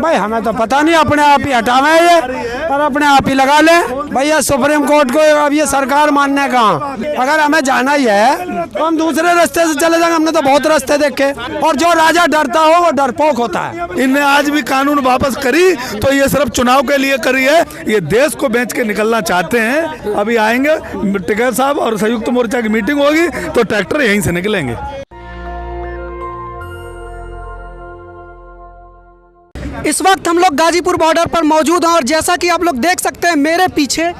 भाई हमें तो पता नहीं, अपने आप ही हटावे ये और अपने आप ही लगा ले। भैया सुप्रीम कोर्ट को अब ये सरकार मानने कहाँ, अगर हमें जाना ही है तो हम दूसरे रास्ते से चले जाएंगे। हमने तो बहुत रास्ते देखे, और जो राजा डरता हो वो डरपोक होता है। इनने आज भी कानून वापस करी तो ये सिर्फ चुनाव के लिए करी है, ये देश को बेच के निकलना चाहते हैं। अभी आएंगे टिकैत साहब और संयुक्त मोर्चा की मीटिंग होगी तो ट्रैक्टर यहीं से निकलेंगे। इस वक्त हम लोग गाजीपुर बॉर्डर पर मौजूद हैं और जैसा कि आप लोग देख सकते हैं मेरे पीछे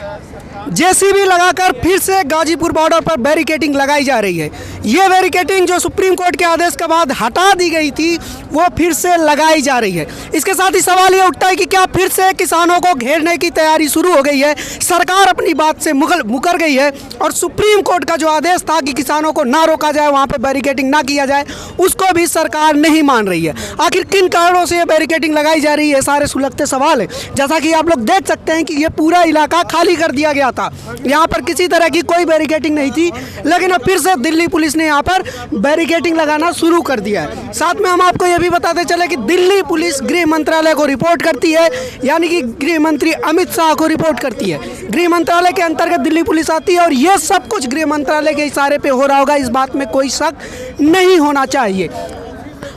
जेसीबी लगाकर फिर से गाजीपुर बॉर्डर पर बैरिकेडिंग लगाई जा रही है। ये बैरिकेडिंग जो सुप्रीम कोर्ट के आदेश के बाद हटा दी गई थी वो फिर से लगाई जा रही है। इसके साथ ही सवाल ये उठता है कि क्या फिर से किसानों को घेरने की तैयारी शुरू हो गई है। सरकार अपनी बात से मुकर गई है और सुप्रीम कोर्ट का जो आदेश था कि किसानों को ना रोका जाए, वहाँ पर बैरिकेडिंग ना किया जाए, उसको भी सरकार नहीं मान रही है। आखिर किन कारणों से ये बैरिकेडिंग लगाई जा रही है, सारे सुलगते सवाल है। जैसा कि आप लोग देख सकते हैं कि ये पूरा इलाका खाली कर दिया गया था, यहाँ पर किसी तरह की कोई बैरिकेडिंग नहीं थी, लेकिन अब फिर से दिल्ली पुलिस ने यहाँ पर बैरिकेडिंग लगाना शुरू कर दिया है। साथ में हम आपको ये भी बताते चले कि दिल्ली पुलिस गृह मंत्रालय को रिपोर्ट करती है, यानी कि गृह मंत्री अमित शाह को रिपोर्ट करती है। गृह मंत्रालय के अंतर्गत दिल्ली पुलिस आती है और ये सब कुछ गृह मंत्रालय के इशारे पे हो रहा होगा, इस बात में कोई शक नहीं होना चाहिए।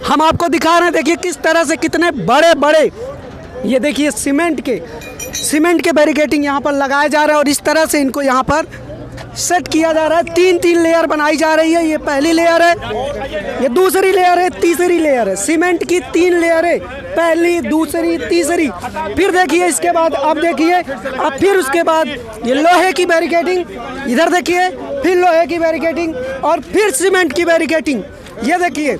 हम आपको दिखा रहे हैं, देखिए किस तरह से कितने बड़े बड़े, ये देखिए सीमेंट के बैरिकेडिंग यहाँ पर लगाया जा रहा है और इस तरह से इनको यहाँ पर सेट किया जा रहा है। 3-3 लेयर बनाई जा रही है। ये पहली लेयर है, ये दूसरी लेयर है, तीसरी लेयर है। सीमेंट की 3 लेयर है, पहली, दूसरी, तीसरी। फिर देखिए इसके बाद अब देखिए, अब फिर उसके बाद ये लोहे की बैरिकेडिंग, इधर देखिए फिर लोहे की बैरिकेडिंग और फिर सीमेंट की बैरिकेडिंग। ये देखिए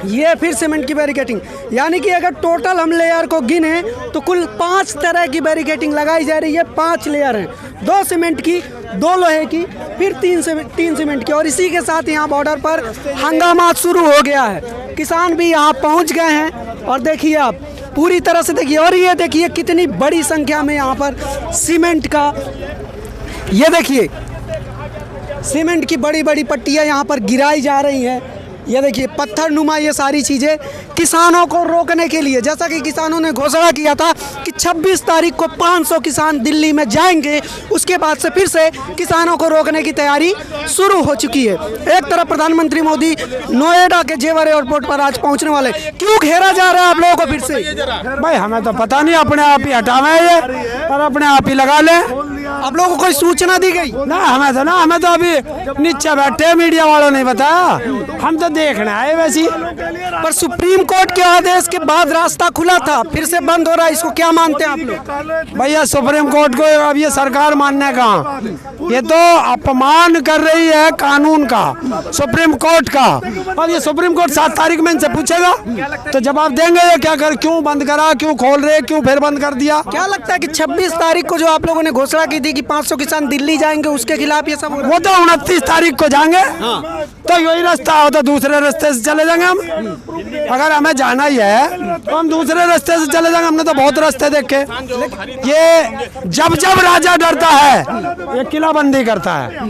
ये फिर सीमेंट की बैरिकेडिंग, यानी कि अगर टोटल हम लेयर को गिने तो कुल 5 तरह की बैरिकेडिंग लगाई जा रही है। 5 लेयर हैं, 2 सीमेंट की, 2 लोहे की, फिर 3 सीमेंट की। और इसी के साथ यहाँ बॉर्डर पर हंगामा शुरू हो गया है। किसान भी यहाँ पहुँच गए हैं और देखिए आप पूरी तरह से देखिए, और ये देखिए कितनी बड़ी संख्या में यहाँ पर सीमेंट का, ये देखिए सीमेंट की बड़ी बड़ी पट्टियाँ यहाँ पर गिराई जा रही हैं। ये देखिए पत्थर नुमा, ये सारी चीज़ें किसानों को रोकने के लिए, जैसा कि किसानों ने घोषणा किया था कि 26 तारीख को 500 किसान दिल्ली में जाएंगे, उसके बाद से फिर से किसानों को रोकने की तैयारी शुरू हो चुकी है। एक तरफ प्रधानमंत्री मोदी नोएडा के जेवर एयरपोर्ट पर आज पहुंचने वाले। क्यों घेरा जा रहा है आप लोगों को फिर से? भाई हमें तो पता नहीं, अपने आप ही हटावे ये और अपने आप ही लगा ले। आप लोगों को कोई सूचना दी गई? ना हमें तो अभी नीचे बैठे, मीडिया वालों ने बताया, हम तो देखना है वैसी। पर सुप्रीम कोर्ट के आदेश के बाद रास्ता खुला था, फिर से बंद हो रहा है, इसको क्या मानते हैं आप लोग? भैया सुप्रीम कोर्ट को अब ये सरकार मानने कहाँ, ये तो अपमान कर रही है कानून का, सुप्रीम कोर्ट का। और ये सुप्रीम कोर्ट 7 तारीख में इनसे पूछेगा तो जवाब देंगे ये क्या कर, क्यों बंद करा, क्यों खोल रहे, क्यों फिर बंद कर दिया। क्या लगता है कि 26 तारीख को जो आप लोगों ने घोषणा की थी कि 500 किसान दिल्ली जाएंगे, उसके खिलाफ ये सब हो रहा है? वो तो 29 तारीख को जाएंगे। तो यही रास्ता हो तो दूसरे रास्ते से चले जाएंगे हम। अगर हमें जाना ही है तो हम दूसरे रास्ते से चले जाएंगे। हमने तो बहुत रास्ते देखे। ये जब राजा डरता है ये किलाबंदी करता है,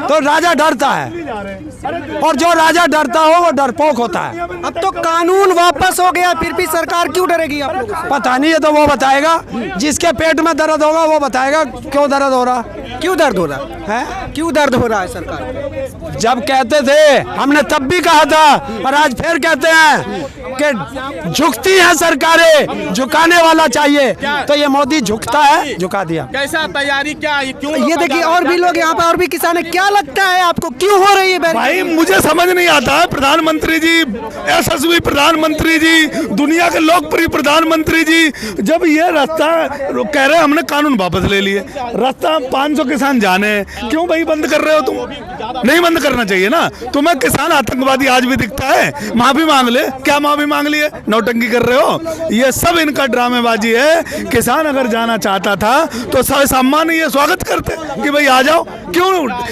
तो राजा डरता है और जो राजा डरता हो वो डरपोक होता है। अब तो कानून वापस हो गया, फिर भी सरकार क्यों डरेगी आप लोगों से? पता नहीं, है तो वो बताएगा। जिसके पेट में दर्द होगा वो बताएगा क्यों दर्द हो रहा, क्यों दर्द हो रहा है, क्यों दर्द हो रहा है सरकार? जब कहते थे हमने तब भी कहा था और आज फिर कहते हैं कि झुकती है सरकारें, झुकाने वाला चाहिए। तो ये मोदी झुकता है, झुका दिया। कैसा तैयारी क्या है, क्यों? ये देखिए और भी लोग यहाँ पे, और भी किसान है। क्या लगता है आपको क्यों हो रही है? भाई मुझे समझ नहीं आता। प्रधानमंत्री जी, यशस्वी प्रधानमंत्री जी, दुनिया के लोकप्रिय प्रधानमंत्री जी, जब ये रास्ता कह रहे हैं हमने कानून वापस ले लिए, रास्ता 500 किसान जाने, क्यों भाई बंद कर रहे हो तुम? नहीं बंद करना चाहिए ना। तुम्हें किसान आतंकवादी आज भी दिखता है, माफी मांग ले। क्या माफी मांग लिए? नौटंकी कर रहे हो। ये सब इनका ड्रामेबाजी है। किसान अगर जाना चाहता था तो सामान्य ये स्वागत करते कि भाई आ जाओ। क्यों?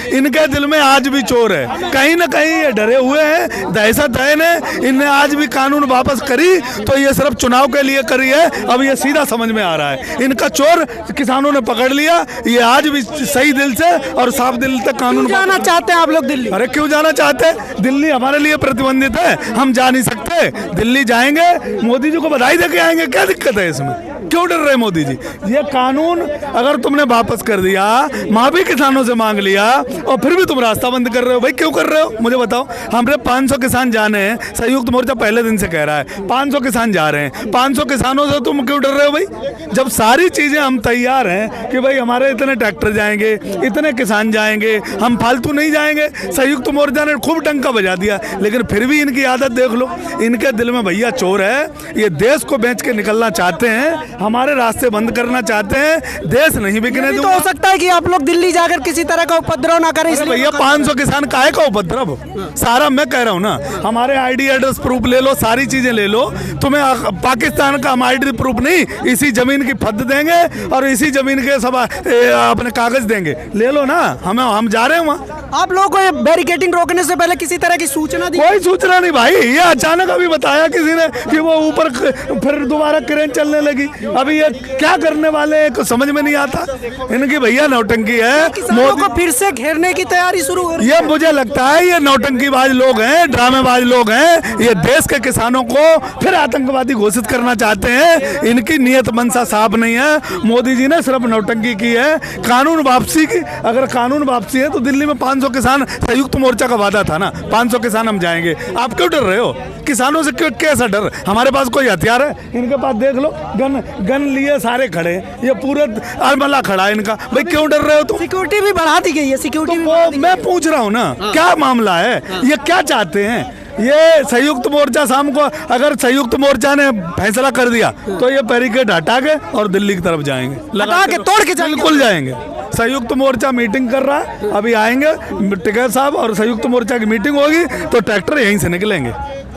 इनके दिल में आज भी चोर है, कहीं ना कहीं ये डरे हुए हैं, दहशत है इन्हें। इनने आज भी कानून वापस करी तो ये सिर्फ चुनाव के लिए करी है। अब ये सीधा समझ में आ रहा है, इनका चोर किसानों ने पकड़ लिया। ये आज भी सही दिल से और साफ दिल से कानून जाना चाहते हैं आप लोग दिल्ली? अरे क्यों जाना चाहते हैं? दिल्ली हमारे लिए प्रतिबंधित है, हम जा नहीं सकते। दिल्ली जाएंगे, मोदी जी को बधाई देके आएंगे। क्या दिक्कत है इसमें? क्यों डर रहे मोदी जी? ये कानून अगर तुमने वापस कर दिया, माफी किसानों से मांग लिया और फिर भी तुम रास्ता बंद कर रहे हो, भाई क्यों कर रहे हो मुझे बताओ। हमने 500 किसान जाने हैं, संयुक्त मोर्चा पहले दिन से कह रहा है 500 किसान जा रहे हैं। 500 किसानों से तुम क्यों डर रहे हो भाई? जब सारी चीजें हम तैयार हैं कि भाई हमारे इतने ट्रैक्टर जाएंगे, इतने किसान जाएंगे, हम फालतू नहीं जाएंगे। संयुक्त मोर्चा ने खूब डंका बजा दिया, लेकिन फिर भी इनकी आदत देख लो। इनके दिल में भैया चोर है, ये देश को बेच के निकलना चाहते हैं, हमारे रास्ते बंद करना चाहते हैं, देश नहीं बिकने तो हो सकता है कि आप लोग दिल्ली जाकर किसी तरह का उपद्रव ना करें, इसलिए भैया 500 किसान काहे का उपद्रव? सारा मैं कह रहा हूँ ना, हमारे आईडी एड्रेस प्रूफ ले लो, सारी चीजें ले लो। तुम्हें पाकिस्तान का हम आईडी प्रूफ नहीं, इसी जमीन की फद देंगे और इसी जमीन के सब अपने कागज देंगे, ले लो ना। हम जा रहे हैं वहाँ। आप लोगों को ये बैरिकेडिंग रोकने से पहले किसी तरह की सूचना दी? कोई सूचना नहीं भाई, ये अचानक अभी बताया किसी ने कि वो ऊपर फिर दोबारा क्रेन चलने लगी। अभी ये क्या करने वाले हैं कुछ समझ में नहीं आता इनकी। भैया नौटंकी है। किसानों को फिर से घेरने की तैयारी शुरू हो रही है। ये मुझे लगता है ये नौटंकीबाज लोग हैं, ड्रामेबाज लोग हैं। ये देश के किसानों को फिर आतंकवादी घोषित करना चाहते हैं। इनकी नियत मंशा साफ नहीं है। मोदी जी ने सिर्फ नौटंकी की है, कानून वापसी की। अगर कानून वापसी है तो दिल्ली में 500 किसान, संयुक्त मोर्चा का वादा था ना, 500 किसान हम जाएंगे। आप क्यों डर रहे हो? किसानों से क्यों, कैसा डर? हमारे पास कोई हथियार है? इनके पास देख लो, गन लिए सारे खड़े, ये पूरा अलमला खड़ा है इनका। भाई क्यों डर रहे हो तुम? सिक्योरिटी भी बढ़ा दी गई है। सिक्योरिटी तो मैं पूछ रहा हूँ ना, क्या मामला है? ये क्या चाहते हैं? ये संयुक्त मोर्चा शाम को, अगर संयुक्त मोर्चा ने फैसला कर दिया तो ये बैरिकेड हटा के और दिल्ली की तरफ जाएंगे, हटा के तोड़ के जाएंगे। बिल्कुल जाएंगे। संयुक्त मोर्चा मीटिंग कर रहा है, अभी आएंगे टिकैत साहब और संयुक्त मोर्चा की मीटिंग होगी तो ट्रैक्टर यहीं से निकलेंगे,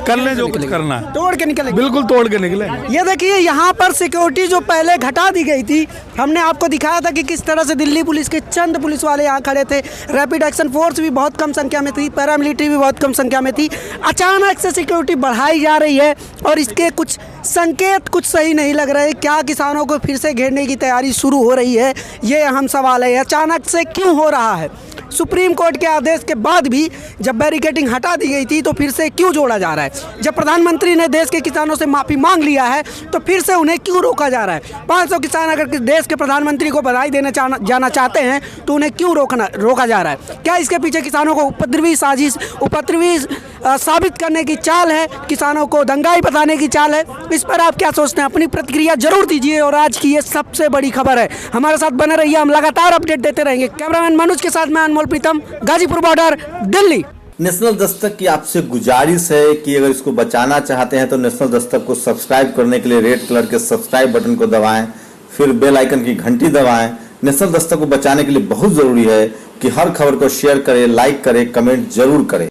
कर लें जो कुछ करना है, तोड़ के निकलेंगे। बिल्कुल तोड़ के निकलेंगे। ये देखिए, यहाँ पर सिक्योरिटी जो पहले घटा दी गई थी, हमने आपको दिखाया था कि किस तरह से दिल्ली पुलिस के चंद पुलिस वाले यहाँ खड़े थे। रैपिड एक्शन फोर्स भी बहुत कम संख्या में थी, पैरामिलिट्री भी बहुत कम संख्या में थी। अचानक से सिक्योरिटी बढ़ाई जा रही है और इसके कुछ संकेत कुछ सही नहीं लग रहे। क्या किसानों को फिर से घेरने की तैयारी शुरू हो रही है? ये अहम सवाल है। अचानक से क्यों हो रहा है? सुप्रीम कोर्ट के आदेश के बाद भी जब बैरिकेडिंग हटा दी गई थी तो फिर से क्यों जोड़ा जा रहा है? जब प्रधानमंत्री ने देश के किसानों से माफ़ी मांग लिया है तो फिर से उन्हें क्यों रोका जा रहा है? 500 किसान अगर देश के प्रधानमंत्री को बधाई देना जाना चाहते हैं तो उन्हें क्यों रोका जा रहा है? क्या इसके पीछे किसानों को उपद्रवी साजिश, उपद्रवी साबित करने की चाल है? किसानों को दंगाई बताने की चाल है? इस पर आप क्या सोचते हैं? अपनी प्रतिक्रिया जरूर दीजिए। और आज की ये सबसे बड़ी खबर है, हमारे साथ बने रहिए, हम लगातार अपडेट देते रहेंगे। कैमरामैन मनोज के साथ मैं अनमोल प्रीतम, गाजीपुर बॉर्डर, दिल्ली। नेशनल दस्तक की आपसे गुजारिश है कि अगर इसको बचाना चाहते हैं तो नेशनल दस्तक को सब्सक्राइब करने के लिए रेड कलर के सब्सक्राइब बटन को दबाएं, फिर बेल आइकन की घंटी दबाएं। नेशनल दस्तक को बचाने के लिए बहुत जरूरी है कि हर खबर को शेयर करें, लाइक करें, कमेंट जरूर करें।